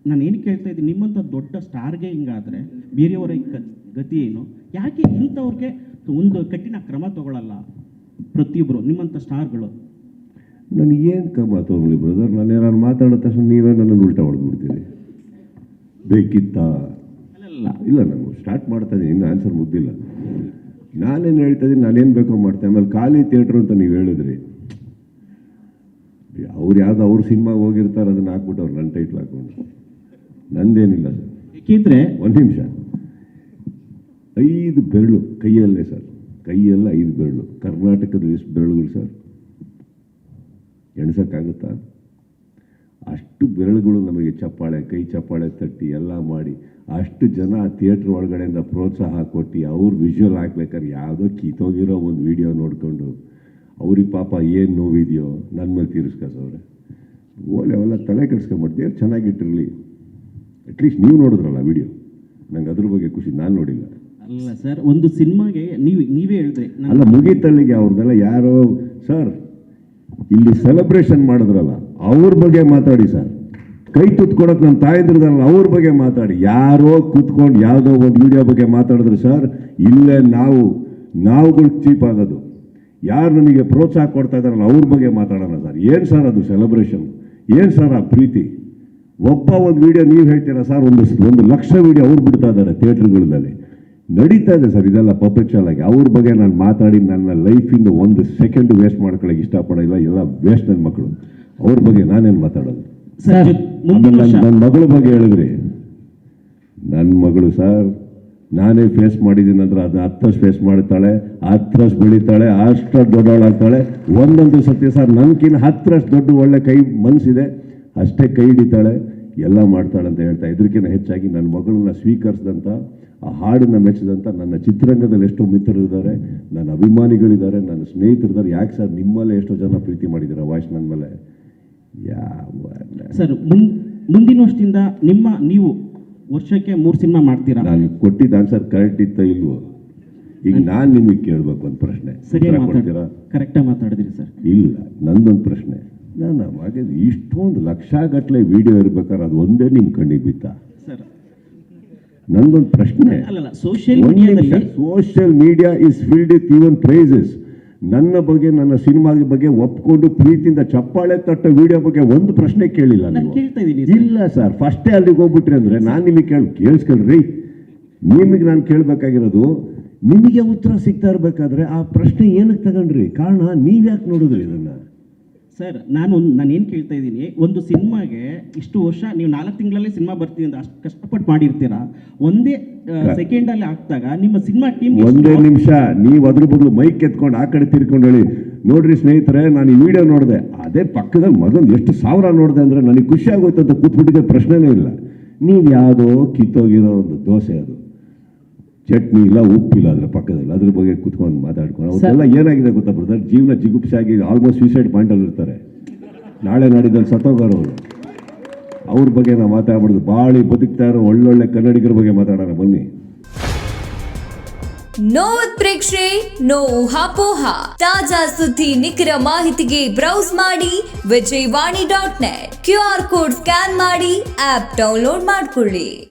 ನಾನು ಏನು ಕೇಳ್ತಾ ಇದ್ದೀನಿ, ನಿಮ್ಮಂಥ ದೊಡ್ಡ ಸ್ಟಾರ್ಗೆ ಹಿಂಗಾದರೆ ಬೇರೆಯವರ ಗತಿ ಏನು? ಯಾಕೆ ಇಂಥವ್ರಿಗೆ ಒಂದು ಕಠಿಣ ಕ್ರಮ ತಗೊಳ್ಳಲ್ಲ ಪ್ರತಿಯೊಬ್ಬರು ನಿಮ್ಮಂಥ ಸ್ಟಾರ್ಗಳು? ನನಗೇನು ಕ್ರಮ ತಗೊಳ್ಳಿ ಬ್ರದರ್, ನಾನು ಏನಾದ್ರು ಮಾತಾಡಿದ ತಕ್ಷಣ ನೀವೇ ನನ್ನನ್ನು ಉಲ್ಟಾ ಹೊಡೆದ್ಬಿಡ್ತೀರಿ. ಬೇಕಿತ್ತಾ? ಇಲ್ಲ, ನಾನು ಸ್ಟಾರ್ಟ್ ಮಾಡ್ತಾ ಇದ್ದೀನಿ, ಇನ್ನೂ ಆನ್ಸರ್ ಮುಗ್ದಿಲ್ಲ. ನಾನೇನು ಹೇಳ್ತಾ ಇದ್ದೀನಿ, ನಾನೇನು ಬೇಕೋ ಮಾಡ್ತೇನೆ. ಆಮೇಲೆ ಖಾಲಿ ಥಿಯೇಟ್ರು ಅಂತ ನೀವು ಹೇಳಿದ್ರಿ, ಅವ್ರು ಯಾವುದೋ ಅವ್ರ ಸಿನಿಮಾಗೆ ಹೋಗಿರ್ತಾರೆ, ಅದನ್ನು ಹಾಕ್ಬಿಟ್ಟು ಅವ್ರು ನನ್ನ ಟೈಟ್ಲ್ ಹಾಕೊಂಡು. ನಂದೇನಿಲ್ಲ ಸರ್. ಏಕೆಂದರೆ ಒಂದು ನಿಮಿಷ, 5 ಬೆರಳು ಕೈಯಲ್ಲೇ ಸರ್, ಕೈಯಲ್ಲ 5 ಬೆರಳು. ಕರ್ನಾಟಕದ ಎಷ್ಟು ಬೆರಳುಗಳು ಸರ್, ಎಣ್ಸೋಕ್ಕಾಗುತ್ತಾ? ಅಷ್ಟು ಬೆರಳುಗಳು ನಮಗೆ ಚಪ್ಪಾಳೆ, ಕೈ ಚಪ್ಪಾಳೆ ತಟ್ಟಿ ಎಲ್ಲ ಮಾಡಿ ಅಷ್ಟು ಜನ ಥಿಯೇಟ್ರ್ ಒಳಗಡೆಯಿಂದ ಪ್ರೋತ್ಸಾಹ ಕೊಟ್ಟು ಅವ್ರು ವಿಜುವಲ್ ಹಾಕ್ಬೇಕಾದ್ರೆ ಯಾವುದೋ ಕಿತ್ತೋಗಿರೋ ಒಂದು ವಿಡಿಯೋ ನೋಡಿಕೊಂಡು ಅವ್ರಿಗೆ ಪಾಪ ಏನು ನೋವಿದೆಯೋ ನನ್ನ ಮೇಲೆ ತೀರಿಸ್ಕಸವ್ರೆ. ಓಲೆ ಅವೆಲ್ಲ ತಲೆ ಕೆಡಿಸ್ಕೊಂಬಿಟ್ಟು ಚೆನ್ನಾಗಿಟ್ಟಿರಲಿ. ಅಟ್ಲೀಸ್ಟ್ ನೀವು ನೋಡಿದ್ರಲ್ಲ ವಿಡಿಯೋ, ನಂಗೆ ಅದ್ರ ಬಗ್ಗೆ ಖುಷಿ. ನಾನು ನೋಡಿಲ್ಲ. ಅಲ್ಲ ಸರ್, ಒಂದು ಸಿನಿಮಾಗೆ ನೀವೇ ಹೇಳಿದ್ರೆ ಅಲ್ಲ, ಮುಗೀತಲ್ಲಿಗೆ ಅವ್ರನ್ನೆಲ್ಲ ಯಾರೋ ಸರ್ ಇಲ್ಲಿ ಸೆಲೆಬ್ರೇಷನ್ ಮಾಡಿದ್ರಲ್ಲ ಅವ್ರ ಬಗ್ಗೆ ಮಾತಾಡಿ ಸರ್. ಕೈ ತುತ್ಕೊಡಕ್ಕೆ ನಮ್ಮ ತಾಯಂದ್ರದಲ್ಲ, ಅವ್ರ ಬಗ್ಗೆ ಮಾತಾಡಿ. ಯಾರೋ ಕೂತ್ಕೊಂಡು ಯಾವುದೋ ಒಂದು ವಿಡಿಯೋ ಬಗ್ಗೆ ಮಾತಾಡಿದ್ರು ಸರ್, ಇಲ್ಲೇ ನಾವುಗಳು ಚೀಪ್ ಆಗೋದು. ಯಾರು ನನಗೆ ಪ್ರೋತ್ಸಾಹ ಕೊಡ್ತಾ ಇದ್ದಾರಲ್ಲ ಅವ್ರ ಬಗ್ಗೆ ಮಾತಾಡೋಣ ಸರ್. ಏನು ಸರ್ ಅದು ಸೆಲೆಬ್ರೇಷನ್? ಏನು ಸರ್ ಆ ಪ್ರೀತಿ? ಒಬ್ಬ ಒಂದು ವಿಡಿಯೋ ನೀವು ಹೇಳ್ತೀರಾ ಸರ್, 1,00,000 ವಿಡಿಯೋ ಅವ್ರು ಬಿಡ್ತಾ ಇದ್ದಾರೆ ಥಿಯೇಟ್ರ್ಗಳಲ್ಲಿ. ನಡೀತಾ ಇದೆ ಸರ್ ಇದೆಲ್ಲ ಪಬ್ಲಿಕ್ ಆಗಿ. ಅವ್ರ ಬಗ್ಗೆ ನಾನು ಮಾತಾಡಿ ನನ್ನ ಲೈಫಿಂದ 1 ಸೆಕೆಂಡ್ ವೇಸ್ಟ್ ಮಾಡ್ಕೊಳ್ಳೋಕೆ ಇಷ್ಟಪಡೋಲ್ಲ. ಎಲ್ಲ ವೇಸ್ಟ್ ನನ್ನ ಮಕ್ಕಳು. ಅವ್ರ ಬಗ್ಗೆ ನಾನೇನು ಮಾತಾಡೋದು? ನನ್ನ ಮಗಳ ಬಗ್ಗೆ ಹೇಳಿದ್ರಿ, ನನ್ನ ಮಗಳು ಸರ್ ನಾನೇ ಫೇಸ್ ಮಾಡಿದ್ದೀನಿ ಅಂದ್ರೆ ಅದು 10 ಫೇಸ್ ಮಾಡ್ತಾಳೆ, 10 ಬೆಳೀತಾಳೆ, ಅಷ್ಟು ದೊಡ್ಡವಳಾಗ್ತಾಳೆ. ಒಂದೊಂದು ಸತ್ಯ ಸರ್ ನನಗಿನ್ನ 10 ದೊಡ್ಡ ಒಳ್ಳೆ ಕೈ ಮನಸ್ಸಿದೆ, ಅಷ್ಟೇ ಕೈ ಹಿಡಿತಾಳೆ, ಎಲ್ಲ ಮಾಡ್ತಾಳೆ ಅಂತ ಹೇಳ್ತಾ. ಇದಕ್ಕಿಂತ ಹೆಚ್ಚಾಗಿ ನನ್ನ ಮಗಳನ್ನ ಸ್ವೀಕರಿಸಿದಂಥ, ಆ ಹಾಡನ್ನು ಮೆಚ್ಚಿದಂಥ ನನ್ನ ಚಿತ್ರರಂಗದಲ್ಲಿ ಎಷ್ಟೋ ಮಿತ್ರರಿದ್ದಾರೆ, ನನ್ನ ಅಭಿಮಾನಿಗಳಿದ್ದಾರೆ, ನನ್ನ ಸ್ನೇಹಿತರಿದ್ದಾರೆ. ಯಾಕೆ ಸರ್ ನಿಮ್ಮಲ್ಲೇ ಎಷ್ಟೋ ಜನ ಪ್ರೀತಿ ಮಾಡಿದ್ದೀರಾ ವಾಯ್ಸ್ ನನ್ನ ಮೇಲೆ? ಸರ್ ಮುಂದಿನ ವರ್ಷದಿಂದ ನೀವು ವರ್ಷಕ್ಕೆ 3 ಸಿನಿಮಾ ಮಾಡ್ತೀರಾ? ನಾನು ಕೊಟ್ಟಿದ್ದ ಆನ್ಸರ್ ಕರೆಕ್ಟ್ ಇತ್ತ ಇಲ್ವೋ? ಈಗ ನಾನು ನಿಮಗೆ ಕೇಳಬೇಕು ಒಂದು ಪ್ರಶ್ನೆ, ಕೊಡ್ತೀರಾ? ಕರೆಕ್ಟಾಗಿ ಮಾತಾಡಿದ್ರಿ ಸರ್. ಇಲ್ಲ, ನಂದೊಂದು ಪ್ರಶ್ನೆ. ನಾನು ಅವಾಗ ಇಷ್ಟೊಂದು ಲಕ್ಷಗಟ್ಟಲೆ ವಿಡಿಯೋ ಇರ್ಬೇಕಾದ್ರೆ ಅದು ಒಂದೇ ನಿಮ್ಮ ಕಣ್ಣಿಗೆ ಬಿತ್ತಾ ಸರ್? ನಂದೊಂದು ಪ್ರಶ್ನೆ. Social media is filled with even prices. ನನ್ನ ಬಗ್ಗೆ, ನನ್ನ ಸಿನಿಮಾ ಬಗ್ಗೆ ಒಪ್ಕೊಂಡು ಪ್ರೀತಿಯಿಂದ ಚಪ್ಪಾಳೆ ತಟ್ಟ ವಿಡಿಯೋ ಬಗ್ಗೆ ಒಂದು ಪ್ರಶ್ನೆ ಕೇಳಿಲ್ಲ ನೀವು. ಇಲ್ಲ ಸರ್, ಫಸ್ಟೇ ಅಲ್ಲಿಗೆ ಹೋಗ್ಬಿಟ್ರಿ ಅಂದರೆ ನಾನು ನಿಮಗೆ ಕೇಳಿಸ್ಕೊಳ್ರಿ. ನಿಮಗೆ ನಾನು ಕೇಳಬೇಕಾಗಿರೋದು, ನಿಮಗೆ ಉತ್ತರ ಸಿಗ್ತಾ ಇರಬೇಕಾದ್ರೆ ಆ ಪ್ರಶ್ನೆ ಏನಕ್ಕೆ ತಗೊಂಡ್ರಿ? ಕಾರಣ ನೀವ್ಯಾಕೆ ನೋಡಿದ್ರಿ ಇದನ್ನು? ಸರ್ ನಾನು ಏನು ಕೇಳ್ತಾ ಇದ್ದೀನಿ, ಒಂದು ಸಿನಿಮಾಗೆ ಇಷ್ಟು ವರ್ಷ ನೀವು 4 ತಿಂಗಳಲ್ಲಿ ಸಿನಿಮಾ ಬರ್ತೀನಿ ಅಂತ ಅಷ್ಟು ಕಷ್ಟಪಟ್ಟು ಮಾಡಿರ್ತೀರಾ, ಒಂದೇ ಸೆಕೆಂಡಲ್ಲಿ ಆಗ್ತಾಗ ನಿಮ್ಮ ಸಿನಿಮಾ ಟೀಮ್ ಒಂದೇ ನಿಮಿಷ ನೀವು ಅದ್ರ ಬದಲು ಮೈಕ್ ಎತ್ಕೊಂಡು ಆ ಕಡೆ ತಿರ್ಕೊಂಡು ಹೇಳಿ, ನೋಡ್ರಿ ಸ್ನೇಹಿತರೆ ನಾನು ಈ ವಿಡಿಯೋ ನೋಡಿದೆ, ಅದೇ ಪಕ್ಕದಲ್ಲಿ ಮಗಂದು ಎಷ್ಟು 1000 ನೋಡಿದೆ ಅಂದರೆ ನನಗೆ ಖುಷಿ ಆಗೋಯ್ತು ಅಂತ ಕೂತ್ಬಿಟ್ಟಿದ್ದೆ, ಪ್ರಶ್ನೆನೇ ಇಲ್ಲ. ನೀವು ಯಾವುದೋ ಕಿತ್ತೋಗಿರೋ ಒಂದು ದೋಸೆ, ಅದು ಚಟ್ನಿ ಇಲ್ಲ, ಉಪ್ಪಿಲ್ಲ ಅದ್ರ ಪಕ್ಕದಲ್ಲಿ, ಅದ್ರ ಬಗ್ಗೆ ಕುತ್ಕೊಂಡು ಮಾತಾಡ್ಕೊಂಡು ಅವ್ರಿಗೆಲ್ಲ ಏನಾಗಿದೆ ಗೊತ್ತಾ ಬ್ರದರ್? ಜೀವನ ಜಿಗುಪ್ಸಾಗಿ ಆಲ್ಮೋಸ್ಟ್ ಸೂಸೈಡ್ ಪಾಯಿಂಟಲ್ಲಿ ಇರ್ತಾರೆ. ನಾಳೆ ನಾಡಿದ್ದಲ್ಲಿ ಸತ್ತೋಗೋರು ಅವರು. ಅವ್ರ ಬಗ್ಗೆ ನಾವು ಮಾತಾಡ್ಬಾರ್ದು. ಬಾಳಿ ಬದುಕ್ತಾ ಇರೋ ಒಳ್ಳೊಳ್ಳೆ ಕನ್ನಡಿಗರ ಬಗ್ಗೆ ಮಾತಾಡೋಣ ಬನ್ನಿ. ನೋ ಉತ್ಪ್ರೇಕ್ಷೆ, ನೋ ಊಹಾಪೋಹ. ತಾಜಾ ಸುದ್ದಿ, ನಿಖರ ಮಾಹಿತಿಗೆ ಬ್ರೌಸ್ ಮಾಡಿ ವಿಜಯವಾಣಿ.net. QR ಕೋಡ್ ಸ್ಕ್ಯಾನ್ ಮಾಡಿ ಆಪ್ ಡೌನ್ಲೋಡ್ ಮಾಡಿಕೊಳ್ಳಿ.